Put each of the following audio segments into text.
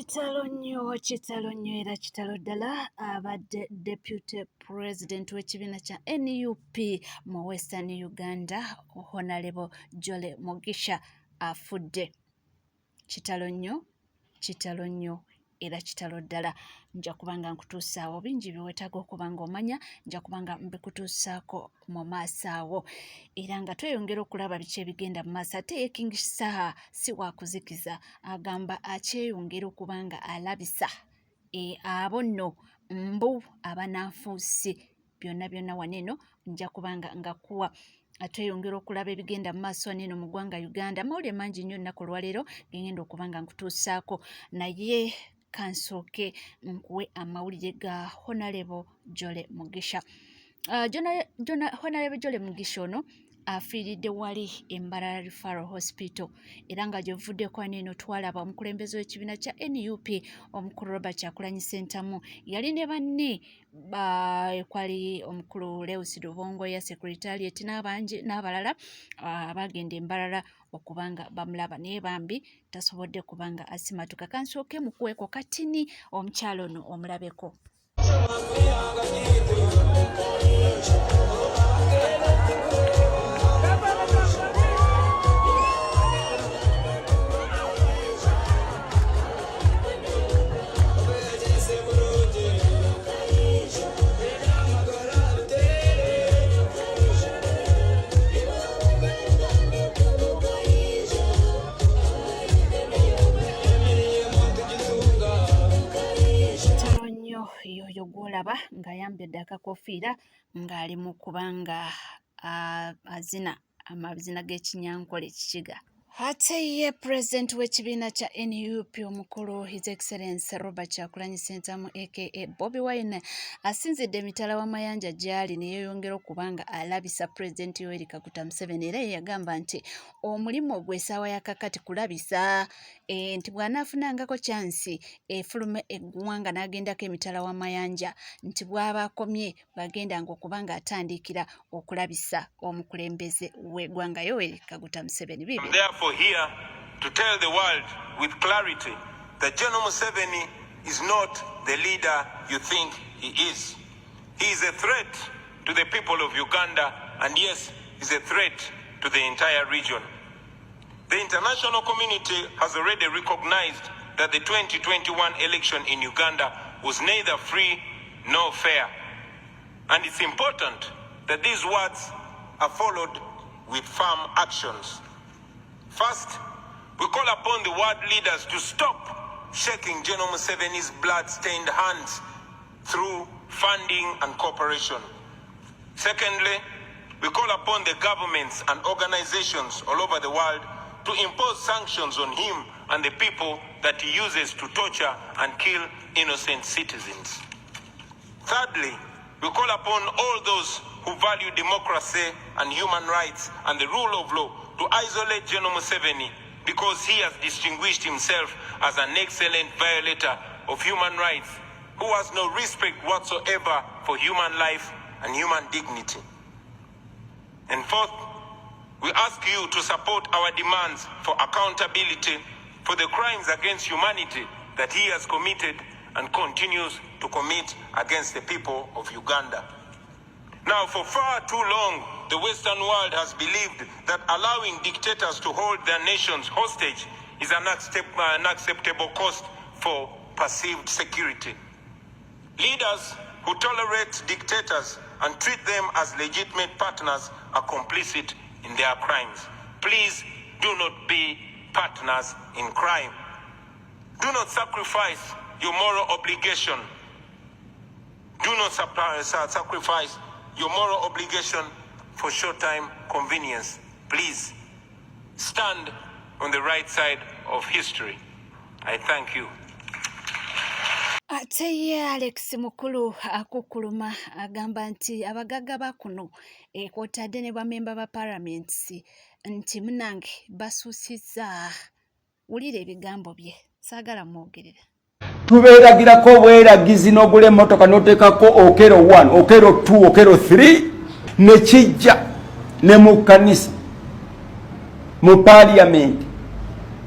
Kitalo nnyo era kitalo ddala abadde Deputy President w'ekibiina kya NUP mu Western Uganda Honorable Jole Mugisha afudde. Kitalo nnyo era kitalo ddala. Nja kubanga nkutuusaawo bingi bye weetaaga okuba ng'omanya, nja kubanga mbikutuusaako mu maaso awo era nga tweyongera okulaba biki ebigenda mu maaso. Ate ye King Shaaha si wakuzikiza, agamba akyeyongera okuba nga alabisa abo nno mbu abananfuusi byonna wano eno nja kubanga ngakuwa. Tweyongera okulaba ebigenda mu maaso wano eno mu ggwanga Uganda. Amawulire mangi nnyo ennaku olwaleero gengenda okuba nga nkutuusaako, naye kansooke nkuwe amawulire ga Honorable Jole Mugisha. Honorable Jole Mugisha ono afiiridde wali Mbarara Referral Hospital era nga gyevuddeko eno twalaba omukulembeze w'ekibiina kya NUP omukulu Robert Kyagulanyi Ssentamu yali ne banne kwali omukulu Lewis Lubongo ya Secretariat n'abalala abagenda Mbarara okubanga bamulaba naye bambi tasobodde kubanga asimatuka. Kansooke mukuweko katini omukyalo ono omulabeko. Yoyo gwolaba ng'ayambadde akakofiira ng'ali mu kubanga azina amazina g'ekinyankole ekikiga. Ate ye President w'ekibiina kya NUP omukulu His Excellency Robert Kyagulanyi Ssentamu aka Bobi Wine asinzidde emitala w'amayanja gy'ali ne yeeyongera okubanga alabisa President Yoweri Kaguta Museveni era yagamba nti omulimu ogw'essaawa ya kakati kulabisa nti bw'anaafunangako kyansi efulume eggwanga n'agendako emitala w'amayanja nti bw'aba akomye bw'agendanga okubanga atandikira okulabisa omukulembeze w'eggwanga Yoweri Kaguta Museveni. Here to tell the world with clarity that General Museveni is not the leader you think he is. He is a threat to the people of Uganda, and yes, is a threat to the entire region. The international community has already recognized that the 2021 election in Uganda was neither free nor fair. And it's important that these words are followed with firm actions. First, we call upon the world leaders to stop shaking General Museveni's blood-stained hands through funding and cooperation. Secondly, we call upon the governments and organizations all over the world to impose sanctions on him and the people that he uses to torture and kill innocent citizens. Thirdly, we call upon all those who value democracy and human rights and the rule of law to isolate General Museveni because he has distinguished himself as an excellent violator of human rights who has no respect whatsoever for human life and human dignity. And fourth, we ask you to support our demands for accountability for the crimes against humanity that he has committed and continues to commit against the people of Uganda. Now, for far too long, the Western world has believed that allowing dictators to hold their nations hostage is an unacceptable cost for perceived security. Leaders who tolerate dictators and treat them as legitimate partners are complicit in their crimes. Please do not be partners in crime. Do not sacrifice your moral obligation. Do not sacrifice your moral obligation for short-time convenience. Please stand on the right side of history. I thank you. Ate ye Alex Mukulu akukuluma agamba nti abagagga bakuno kw'otadde ne bamemba ba parliaments nti munange basuusizza. Wulira ebigambo bye, saagala mwogerera. Tubeeragirako obweragizi n'ogula emmotoka n'oteekako okero 1, okero 2, okero 3 ne kijja ne mu kkanisa mu parliament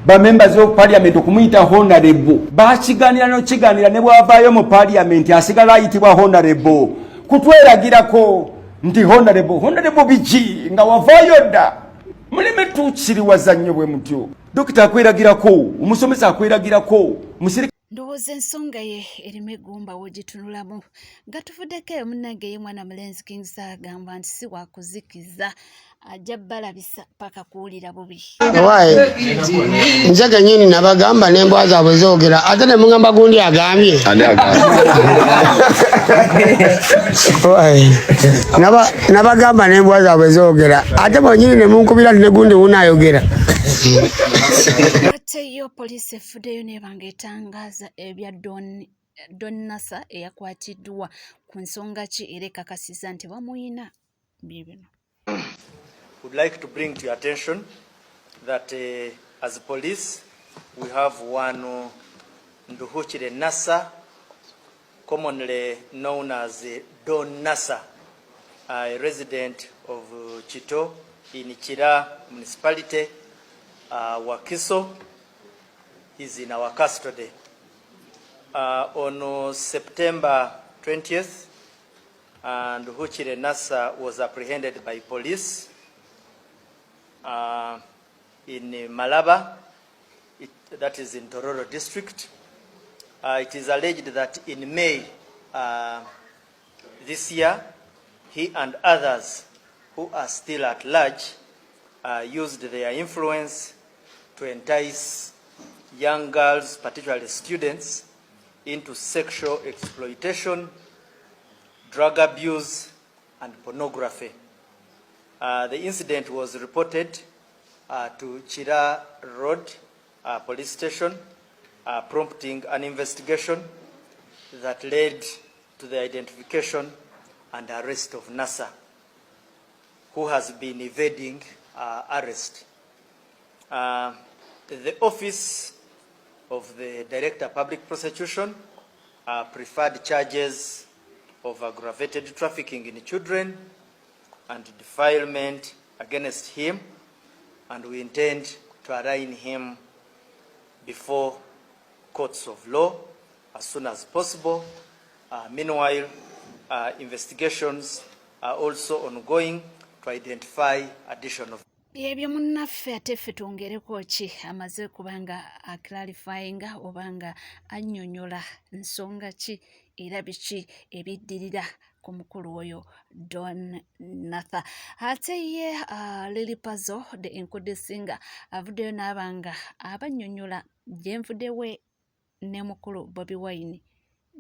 ba members of parliament okumuyita honorable bakiganira n'okiganira ne bwavaayo mu parliament asigala ayitibwa honorable kutweragirako nti honorable biki nga wavaayo dda muleme tukiriwaza nnyo bwe mutyo dokita akweragirako omusomesa akweragirako ndowooza ensonga ye erimu eggumba wogitunulamu nga tuvuddeko eyo munnange ye mwana mulenzi Kings agamba nti si wakuzikiza ajja balabisa paka kuwulira bubi wae nze kenyini nabagamba n'embwa zaabwe zoogera ate ne mugamba gundi agambye nabagamba n'embwa zaabwe zoogera ate bonyini ne munkubira ne gundi wunaayogera ate yo poliisi efuddeyo n'ebanga etangaza ebya Don Nasa eyakwatiddwa ku nsonga ki era ekakasiza nti bamuyina bibino. Would like to bring to your attention that as police we have one Nduhuchire Nasa, commonly known as Don Nasa, a resident of Chito in Chira municipality, Wakiso. He's in our custody. On September 20th, Nduhuchire Nasa was apprehended by police in Malaba, that is in Tororo district. It is alleged that in May this year, he and others who are still at large used their influence to entice young girls, particularly students, into sexual exploitation, drug abuse, and pornography. The incident was reported to Chira Road Police Station, prompting an investigation that led to the identification and arrest of Nasa, who has been evading arrest. The Office of the Director of Public Prosecution preferred charges of aggravated trafficking in children and defilement against him, and we intend to arraign him before courts of law as soon as possible. Meanwhile, investigations are also ongoing to identify additional. Ebyo munnaffe ate ffe twongereko ki amaze kubanga aclarifyinga obanga annyonnyola nsonga ki era biki ebiddirira ku mukulu oyo Don Nasa. Ate ye Lily Puzzle the Encoded Singer avuddeyo n'abanga abannyonnyola gye nvuddewe ne mukulu Bobi Wine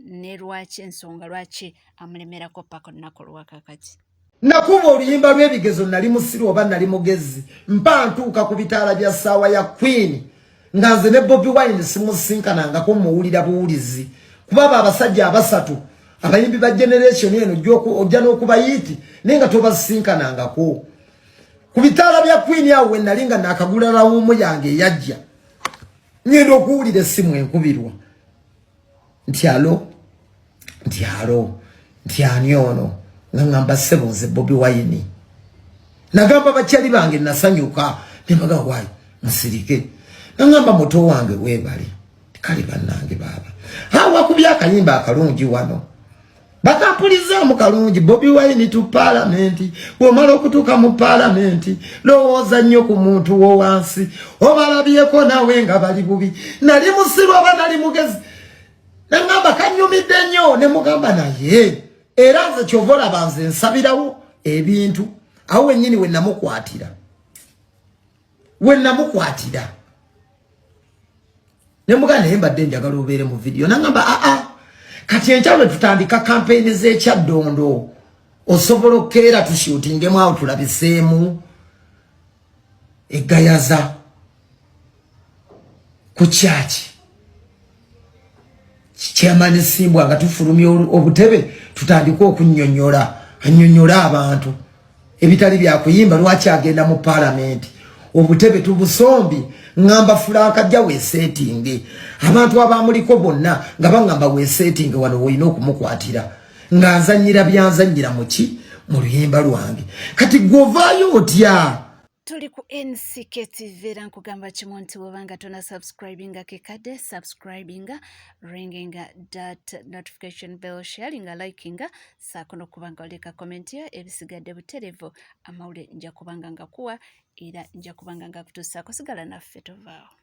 ne lwaki ensonga lwaki amulemerako paka olunaku lwakakati. Nakuba oluyimba lw'ebigezo nali musiru oba nali mugezi mpa ntuuka ku bitaala bya ssaawa ya Queen nga nze ne Bobi Wine simusinkanangako muwulira buwulizi kuba abasajja abasatu abayimbi ba generation eno ojja n'okubayiti naye nga tobasinkanangako ku bitaala bya Queen awo nali nga nakagula lawumu yange eyajja ngenda okuwulira essimu enkubirwa nti ani ono ngamba sebonze Bobi Wine nagamba bakyali bange nasanyuka nembaga wayi musirike ngamba moto wange webale kali bannange baba hawa kubya akayimba akalungi wano bakapuliza mu kalungi Bobi Wine to parliament womala okutuka mu parliament lowooza nnyo ku muntu wo wansi obalabyeko nawe nga bali bubi nali musiru oba nali mugezi nangamba kanyumidde nnyo ne mugamba naye era nze kyovola banze nsabirawo ebintu awo wennyini we namukwatira ne mugana naye mbadde njagala obeere mu video nangamba kati enkyalo tutandika kampeyini z'ekyaddondo osobola okkeera tushuutingemu awo tulabiseemu eggayaza ku kyaki Chairman Simbwa nga tufulumya obutebe tutandika annyonnyola abantu ebitali bya kuyimba lwaki agenda mu parliament obutebe tubusombi ngamba Franka jja we setting abantu abamuliko bonna nga bangamba we setting wano woyina okumukwatira nga nzanyira byanzanyira muki mu luyimba lwange kati govaayo otya tuli ku NCK TV era nkugamba kimu nti bw'obanga tona subscribinga kekadde subscribinga ringinga that notification bell sharinga likinga saako n'okubanga oleka comment yo ebisigadde buterevu amawulire nja kubanga ngakuwa era nja kubanga ngakutuusaako sigala naffe tovaawo.